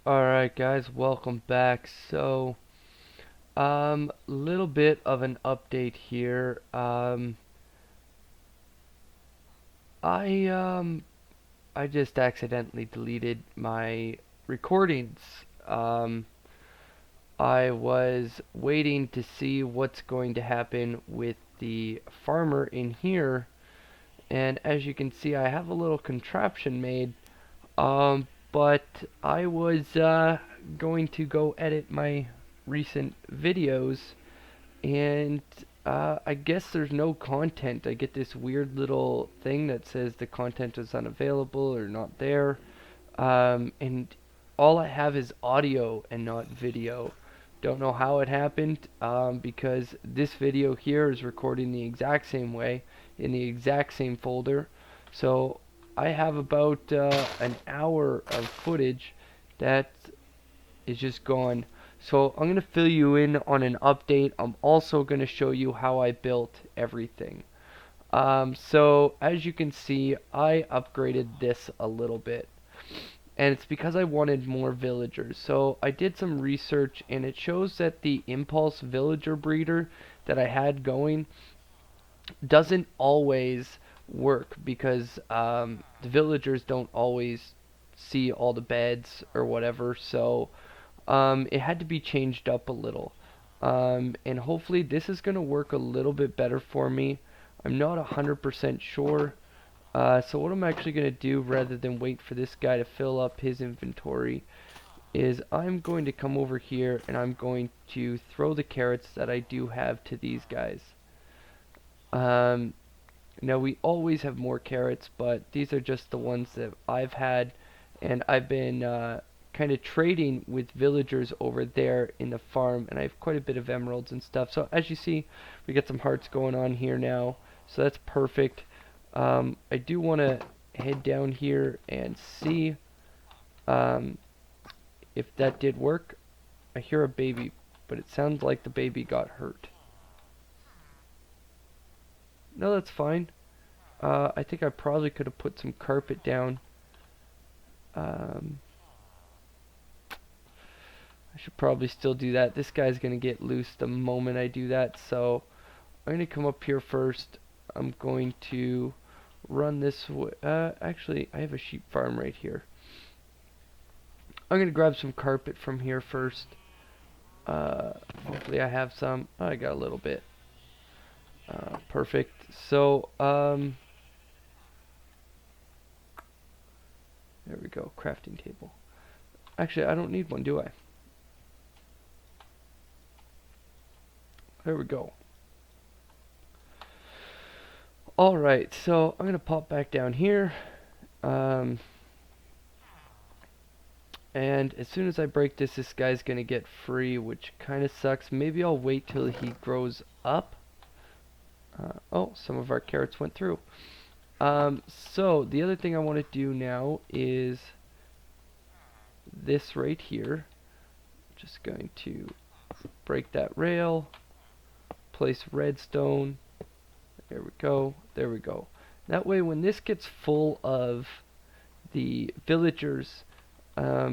Alright guys, welcome back. Little bit of an update here. I um I just accidentally deleted my recordings. Um I was waiting to see what's going to happen with the farmer in here, and as you can see I have a little contraption made. But I was going to go edit my recent videos, and I guess there's no content. I get this weird little thing that says the content is unavailable or not there, and all I have is audio and not video. Don't know how it happened, because this video here is recording the exact same way in the exact same folder. So I have about an hour of footage that is just gone. So I'm going to fill you in on an update. I'm also going to show you how I built everything. So as you can see, I upgraded this a little bit. And it's because I wanted more villagers. So I did some research, and it shows that the impulse villager breeder that I had going doesn't always work because the villagers don't always see all the beds or whatever. So it had to be changed up a little. And hopefully this is going to work a little bit better for me. I'm not 100% sure. So what I'm actually going to do, rather than wait for this guy to fill up his inventory, is I'm going to come over here and I'm going to throw the carrots that I do have to these guys. Um, Now we always have more carrots, but these are just the ones that I've had, and I've been kind of trading with villagers over there in the farm, and I have quite a bit of emeralds and stuff. So as you see, we got some hearts going on here now, so that's perfect. I do want to head down here and see um, if that did work. I hear a baby, but it sounds like the baby got hurt. No, that's fine. I think I probably could have put some carpet down. Um, I should probably still do that. This guy's going to get loose the moment I do that. So I'm going to come up here first. I'm going to run this way. Actually, I have a sheep farm right here. I'm going to grab some carpet from here first. Hopefully I have some. Oh, I got a little bit. Perfect. So, there we go. Crafting table. Actually, I don't need one, do I? There we go. Alright, so I'm going to pop back down here. And as soon as I break this, this guy's going to get free, which kind of sucks. Maybe I'll wait till he grows up. Oh, some of our carrots went through. So the other thing I want to do now is this right here. Just going to break that rail, place redstone. There we go. There we go. That way, when this gets full of the villagers,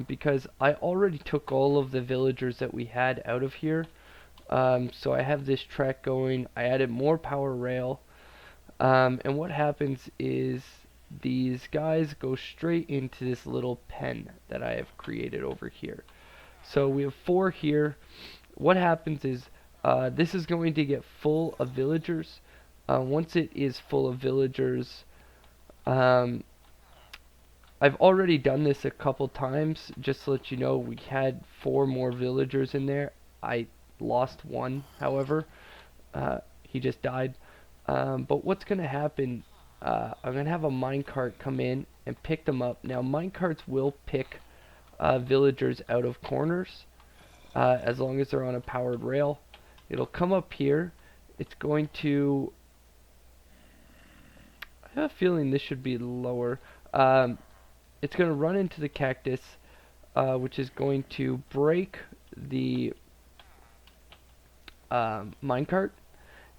because I already took all of the villagers that we had out of here, so I have this track going. I added more power rail, and what happens is these guys go straight into this little pen that I have created over here. So we have 4 here. What happens is this is going to get full of villagers. Once it is full of villagers, I've already done this a couple times. Just to let you know, we had 4 more villagers in there. I lost one, however. He just died. But what's going to happen, I'm going to have a minecart come in and pick them up. Now, minecarts will pick villagers out of corners, as long as they're on a powered rail. It'll come up here. It's going to... I have a feeling this should be lower. It's going to run into the cactus, which is going to break the minecart.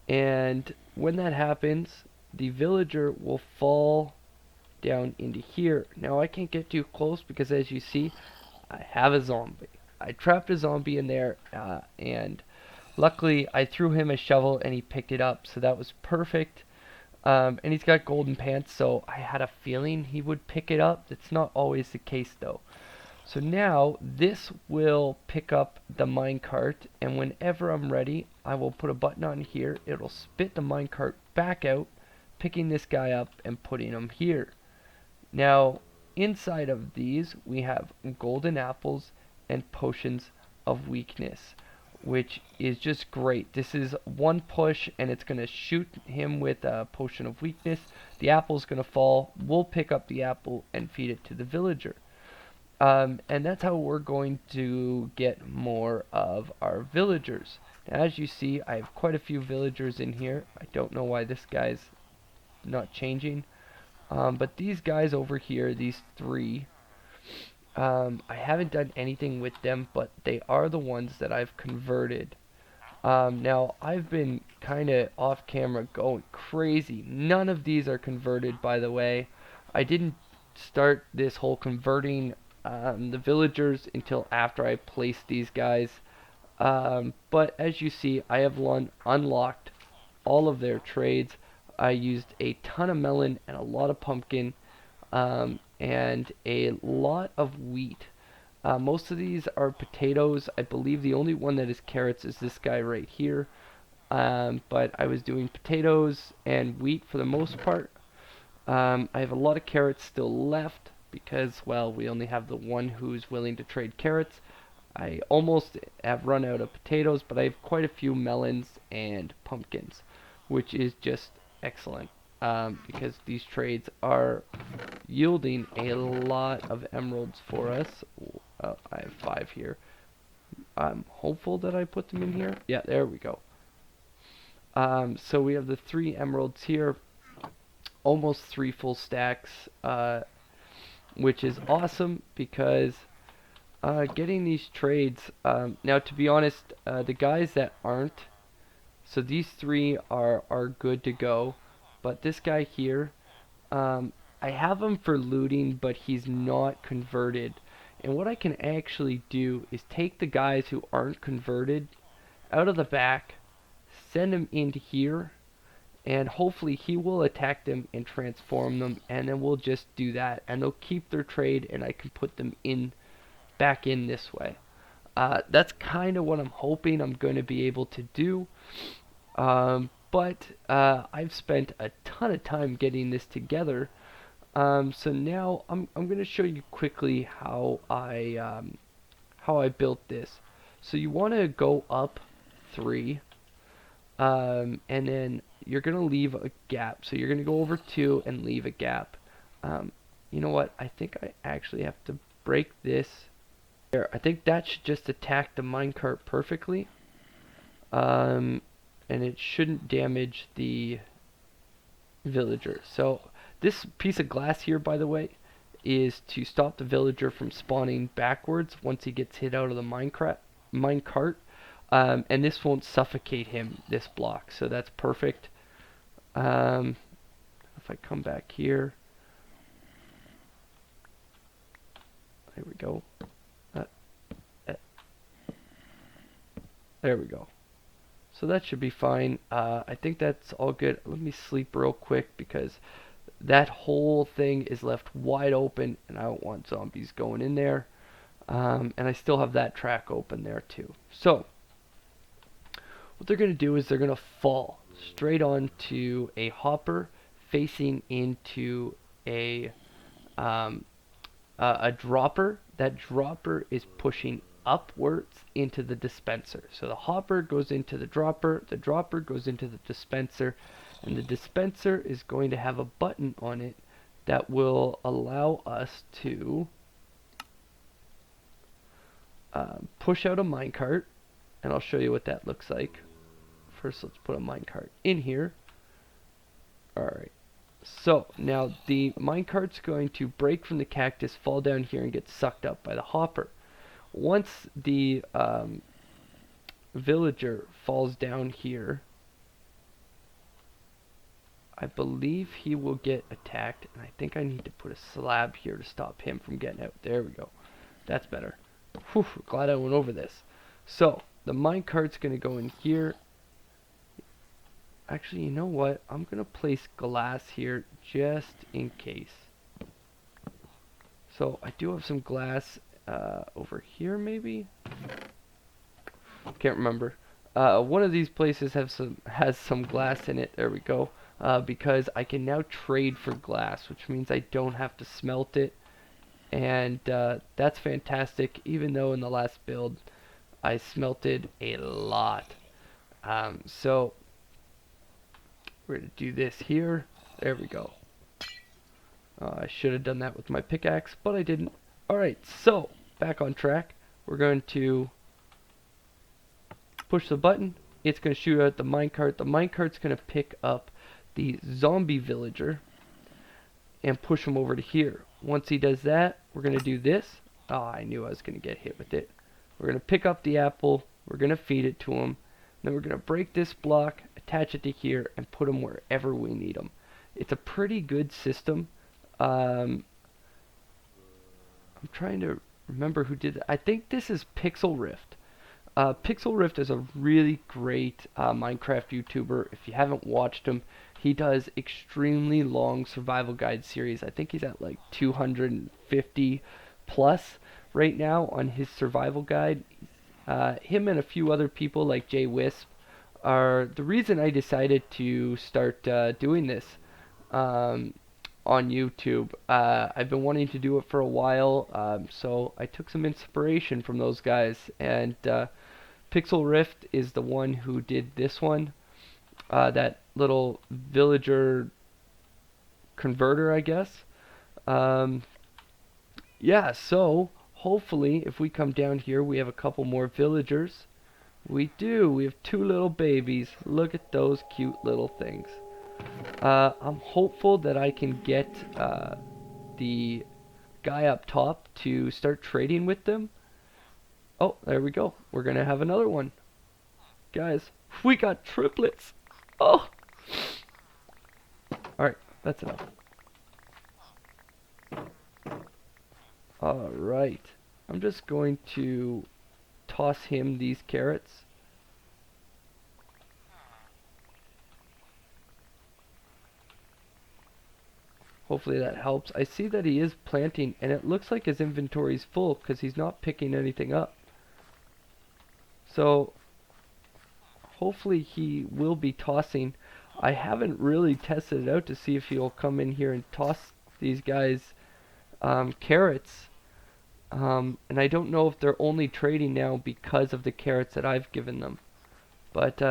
And when that happens, the villager will fall down into here. Now I can't get too close because, as you see, I have a zombie. I trapped a zombie in there, and luckily I threw him a shovel and he picked it up, so that was perfect. And he's got golden pants, so I had a feeling he would pick it up. That's not always the case though. So now this will pick up the minecart, and whenever I'm ready, I will put a button on here. It'll spit the minecart back out, picking this guy up and putting him here. Now, inside of these, we have golden apples and potions of weakness, which is just great. This is one push, and it's going to shoot him with a potion of weakness. The apple's going to fall. We'll pick up the apple and feed it to the villager. And that's how we're going to get more of our villagers. Now, as you see, I have quite a few villagers in here. I don't know why this guy's not changing. But these guys over here, these three, I haven't done anything with them, but they are the ones that I've converted. Now, I've been kind of off camera going crazy. None of these are converted, by the way. I didn't start this whole converting the villagers until after I placed these guys. But as you see, I have unlocked all of their trades. I used a ton of melon and a lot of pumpkin, and a lot of wheat. Most of these are potatoes. I believe the only one that is carrots is this guy right here. But I was doing potatoes and wheat for the most part. I have a lot of carrots still left because, well, we only have the one who's willing to trade carrots. I almost have run out of potatoes, but I have quite a few melons and pumpkins, which is just excellent, because these trades are yielding a lot of emeralds for us. I have 5 here. I'm hopeful that I put them in here. Yeah, there we go. So we have the 3 emeralds here, almost 3 full stacks, which is awesome because getting these trades, now to be honest, the guys that aren't, so these 3 are good to go, but this guy here, I have him for looting, but he's not converted. And what I can actually do is take the guys who aren't converted out of the back, send them into here, and hopefully he will attack them and transform them, and then we'll just do that, and they'll keep their trade, and I can put them in back in this way. That's kind of what I'm hoping I'm going to be able to do. But I've spent a ton of time getting this together. So now I'm going to show you quickly how I built this. So you want to go up 3, and then you're going to leave a gap. So you're going to go over 2 and leave a gap. You know what? I think I actually have to break this. There, I think that should just attack the minecart perfectly. And it shouldn't damage the villager. So this piece of glass here, by the way, is to stop the villager from spawning backwards once he gets hit out of the minecart. And this won't suffocate him, this block. So that's perfect. If I come back here, there we go. There we go. So that should be fine. I think that's all good. Let me sleep real quick because that whole thing is left wide open and I don't want zombies going in there. And I still have that track open there too. So what they're going to do is they're going to fall straight onto a hopper facing into a dropper. That dropper is pushing upwards into the dispenser. So the hopper goes into the dropper goes into the dispenser, and the dispenser is going to have a button on it that will allow us to push out a minecart, and I'll show you what that looks like. First, let's put a minecart in here. Alright, so now the minecart's going to break from the cactus, fall down here, and get sucked up by the hopper. Once the villager falls down here, I believe he will get attacked, and I think I need to put a slab here to stop him from getting out. There we go. That's better. Whew, glad I went over this. So, the minecart's going to go in here. Actually, you know what? I'm going to place glass here just in case. So, I do have some glass over here, maybe? Can't remember. One of these places has some glass in it. There we go. Because I can now trade for glass, which means I don't have to smelt it. And that's fantastic, even though in the last build I smelted a lot. So we're going to do this here. There we go. I should have done that with my pickaxe, but I didn't. Alright, so back on track. We're going to push the button. It's going to shoot out the minecart. The minecart's going to pick up the zombie villager and push him over to here. Once he does that, we're going to do this. Oh, I knew I was going to get hit with it. We're going to pick up the apple. We're going to feed it to him. Then we're going to break this block, attach it to here, and put him wherever we need him. It's a pretty good system. I'm trying to remember who did it. I think this is Pixlrift. Pixlrift is a really great Minecraft YouTuber. If you haven't watched him, he does extremely long survival guide series. I think he's at like 250 plus right now on his survival guide. Him and a few other people like Jay Wisp are the reason I decided to start doing this on YouTube. I've been wanting to do it for a while, so I took some inspiration from those guys, and Pixel Rift is the one who did this one, that little villager converter, I guess. Yeah, so hopefully if we come down here, we have a couple more villagers. We do. We have two little babies. Look at those cute little things. I'm hopeful that I can get the guy up top to start trading with them. Oh, there we go. We're going to have another one. Guys, we got triplets. Oh. Alright, that's enough. Alright. I'm just going to toss him these carrots. Hopefully that helps. I see that he is planting, and it looks like his inventory is full because he's not picking anything up. So, hopefully he will be tossing. I haven't really tested it out to see if he'll come in here and toss these guys carrots. And I don't know if they're only trading now because of the carrots that I've given them. But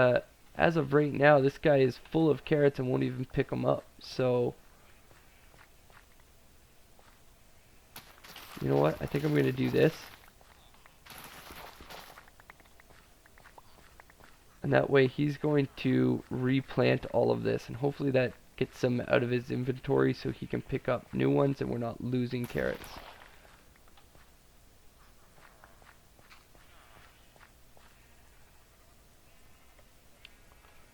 as of right now, this guy is full of carrots and won't even pick them up. So, you know what? I think I'm going to do this. And that way he's going to replant all of this. And hopefully that gets some out of his inventory so he can pick up new ones and we're not losing carrots.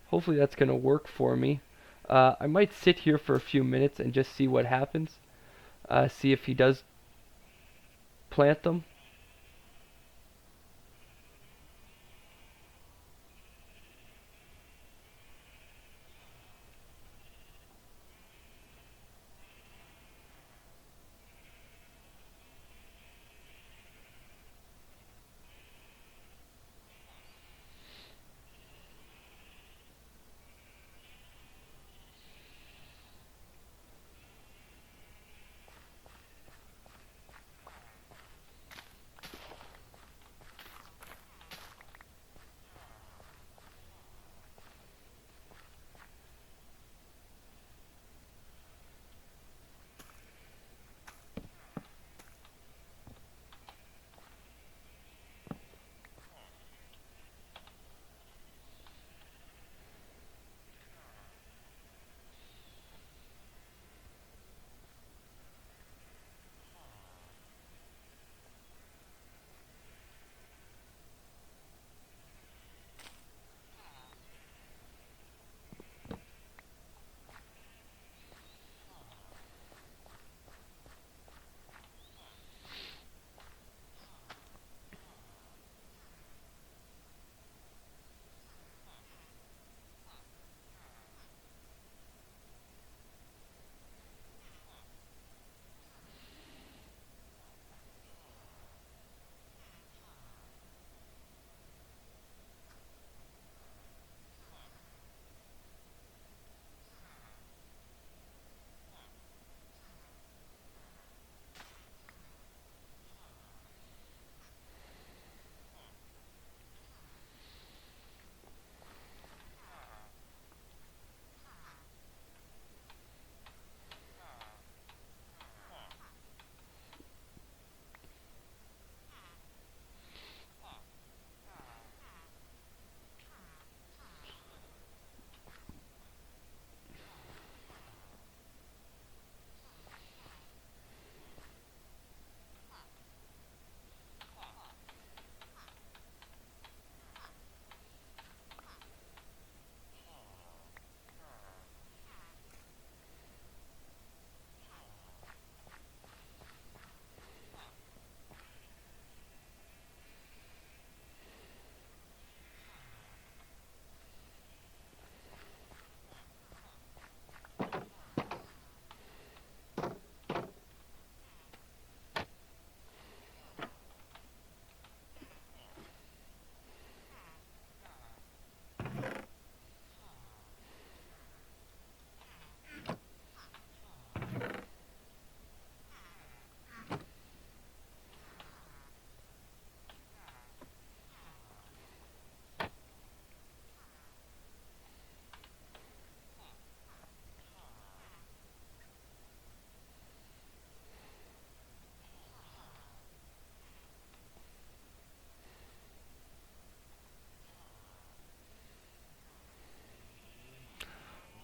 Hopefully that's going to work for me. I might sit here for a few minutes and just see what happens. See if he does plant them.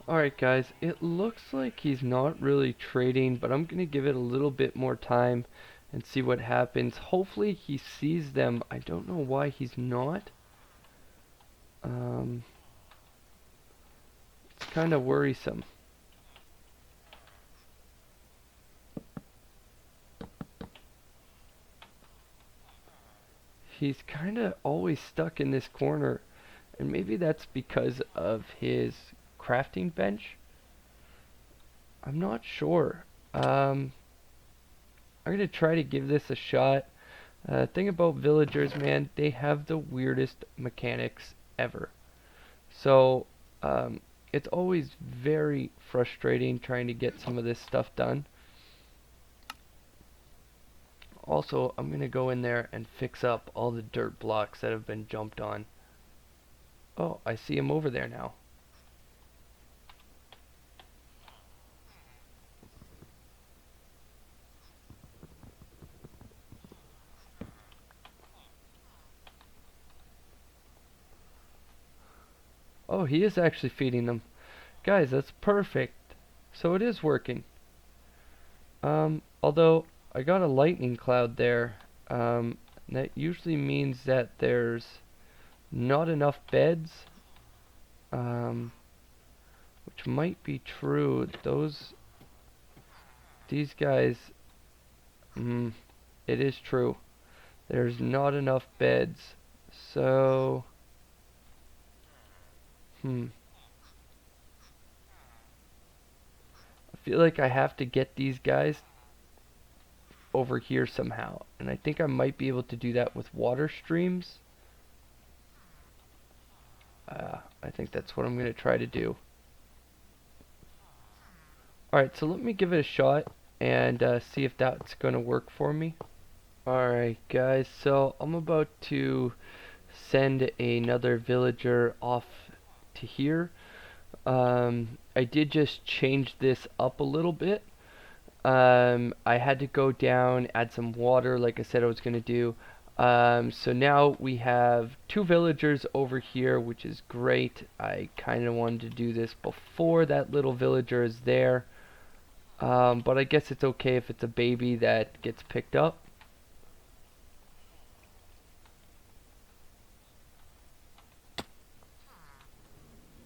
Alright guys, it looks like he's not really trading, but I'm gonna give it a little bit more time and see what happens. Hopefully he sees them. I don't know why he's not. Um, it's kind of worrisome. He's kind of always stuck in this corner, and maybe that's because of his crafting bench. I'm not sure. I'm gonna try to give this a shot. Thing about villagers, man, they have the weirdest mechanics ever. So, it's always very frustrating trying to get some of this stuff done. Also, I'm gonna go in there and fix up all the dirt blocks that have been jumped on. Oh, I see him over there now. Oh, he is actually feeding them. Guys, that's perfect. So it is working. Although I got a lightning cloud there. That usually means that there's not enough beds. Um, which might be true. These guys, it is true. There's not enough beds. So, I feel like I have to get these guys over here somehow. And I think I might be able to do that with water streams. I think that's what I'm going to try to do. Alright, so let me give it a shot and see if that's going to work for me. Alright guys, so I'm about to send another villager off to here. I did just change this up a little bit. I had to go down, add some water like I said I was going to do. So now we have 2 villagers over here, which is great. I kind of wanted to do this before that little villager is there. But I guess it's okay if it's a baby that gets picked up.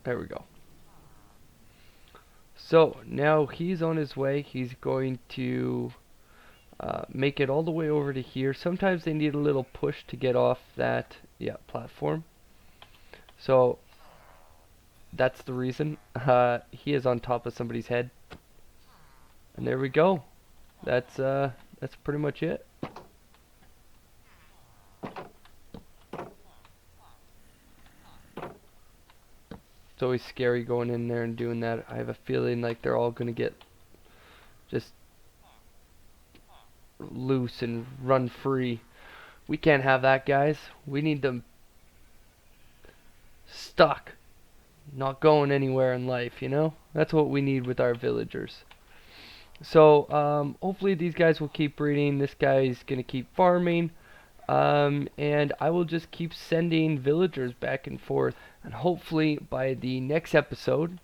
There we go. So now he's on his way. He's going to make it all the way over to here. Sometimes they need a little push to get off that platform. So that's the reason. He is on top of somebody's head. And there we go. That's pretty much it. It's always scary going in there and doing that. I have a feeling like they're all gonna get just loose and run free. We can't have that, guys. We need them stuck, not going anywhere in life, you know? That's what we need with our villagers. So, hopefully these guys will keep breeding. This guy's gonna keep farming. And I will just keep sending villagers back and forth. And hopefully by the next episode,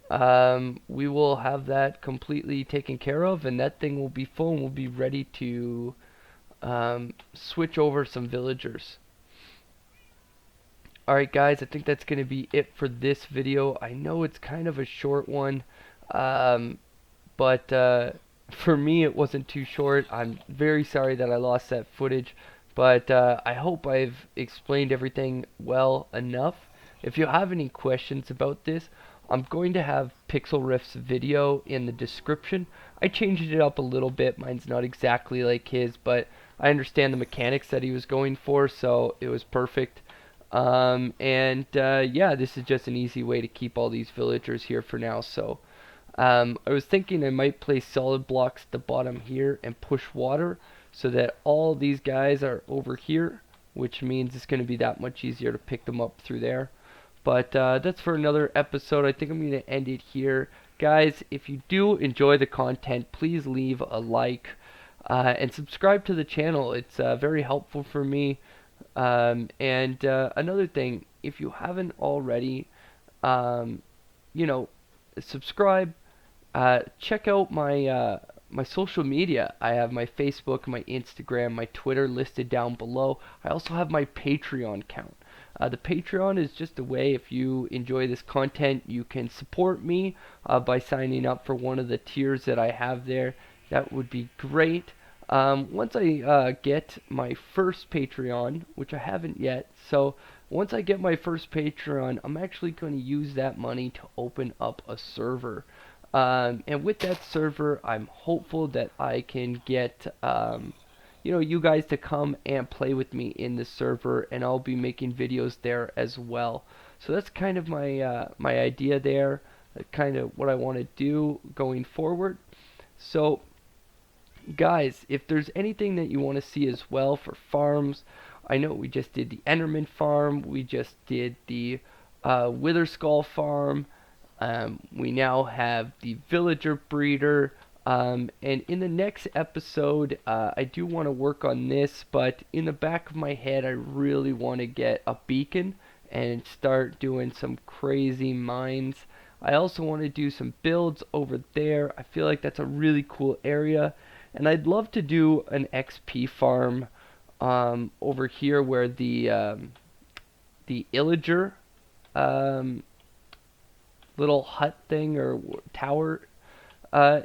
we will have that completely taken care of, and that thing will be full and we'll be ready to switch over some villagers. Alright guys, I think that's going to be it for this video. I know it's kind of a short one, but for me it wasn't too short. I'm very sorry that I lost that footage, but I hope I've explained everything well enough. If you have any questions about this, I'm going to have Pixlrift's video in the description. I changed it up a little bit. Mine's not exactly like his, but I understand the mechanics that he was going for, so it was perfect. Yeah, this is just an easy way to keep all these villagers here for now. So I was thinking I might place solid blocks at the bottom here and push water so that all these guys are over here, which means it's going to be that much easier to pick them up through there. But that's for another episode. I think I'm going to end it here. Guys, if you do enjoy the content, please leave a like and subscribe to the channel. It's very helpful for me. Another thing, if you haven't already, you know, subscribe. Check out my social media. I have my Facebook, my Instagram, my Twitter listed down below. I also have my Patreon account. The Patreon is just a way, if you enjoy this content, you can support me by signing up for one of the tiers that I have there. That would be great. Once I get my first Patreon, which I haven't yet, so once I get my first Patreon, I'm actually going to use that money to open up a server. And with that server, I'm hopeful that I can get you guys to come and play with me in the server, and I'll be making videos there as well. So that's kind of my idea there, kind of what I want to do going forward. So guys, if there's anything that you want to see as well for farms, I know we just did the Enderman farm, we just did the Wither Skull farm, we now have the Villager Breeder, and in the next episode, I do want to work on this, but in the back of my head, I really want to get a beacon and start doing some crazy mines. I also want to do some builds over there. I feel like that's a really cool area. And I'd love to do an XP farm over here where the Illager little hut thing or tower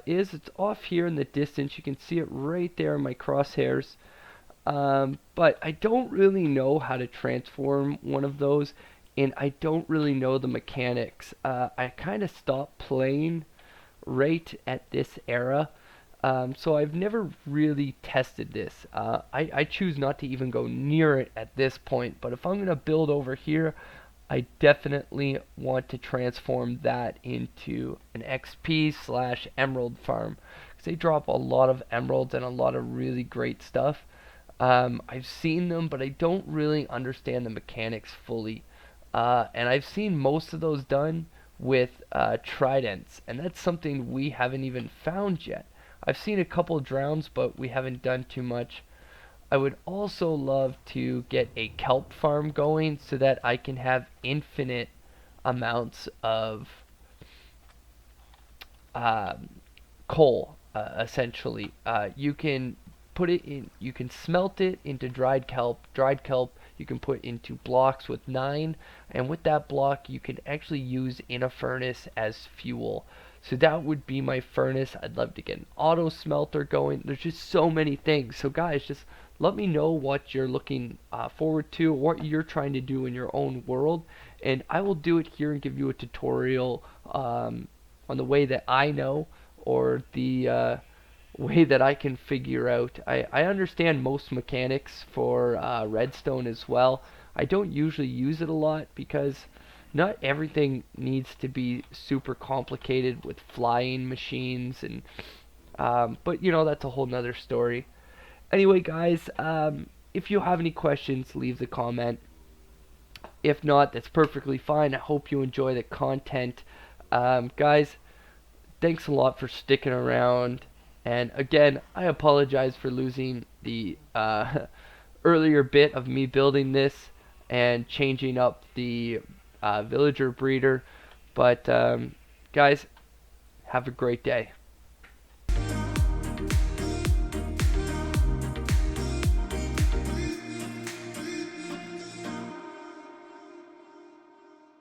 is. It's off here in the distance. You can see it right there in my crosshairs. But I don't really know how to transform one of those, and I don't really know the mechanics. I kind of stopped playing right at this era. So I've never really tested this. I choose not to even go near it at this point, but if I'm going to build over here, I definitely want to transform that into an XP slash emerald farm, because they drop a lot of emeralds and a lot of really great stuff. I've seen them, but I don't really understand the mechanics fully. And I've seen most of those done with tridents, and that's something we haven't even found yet. I've seen a couple drowns, but we haven't done too much. I would also love to get a kelp farm going so that I can have infinite amounts of coal, essentially. You can put it in, you can smelt it into dried kelp. Dried kelp you can put into blocks with 9, and with that block you can actually use in a furnace as fuel. So that would be my furnace. I'd love to get an auto smelter going. There's just so many things. So guys, just let me know what you're looking forward to, what you're trying to do in your own world, and I will do it here and give you a tutorial on the way that I know, or the way that I can figure out. I understand most mechanics for redstone as well. I don't usually use it a lot because not everything needs to be super complicated with flying machines, and but that's a whole nother story. Anyway, guys, if you have any questions, leave the comment. If not, that's perfectly fine. I hope you enjoy the content. Guys, thanks a lot for sticking around. And again, I apologize for losing the earlier bit of me building this and changing up the villager breeder. But guys, have a great day.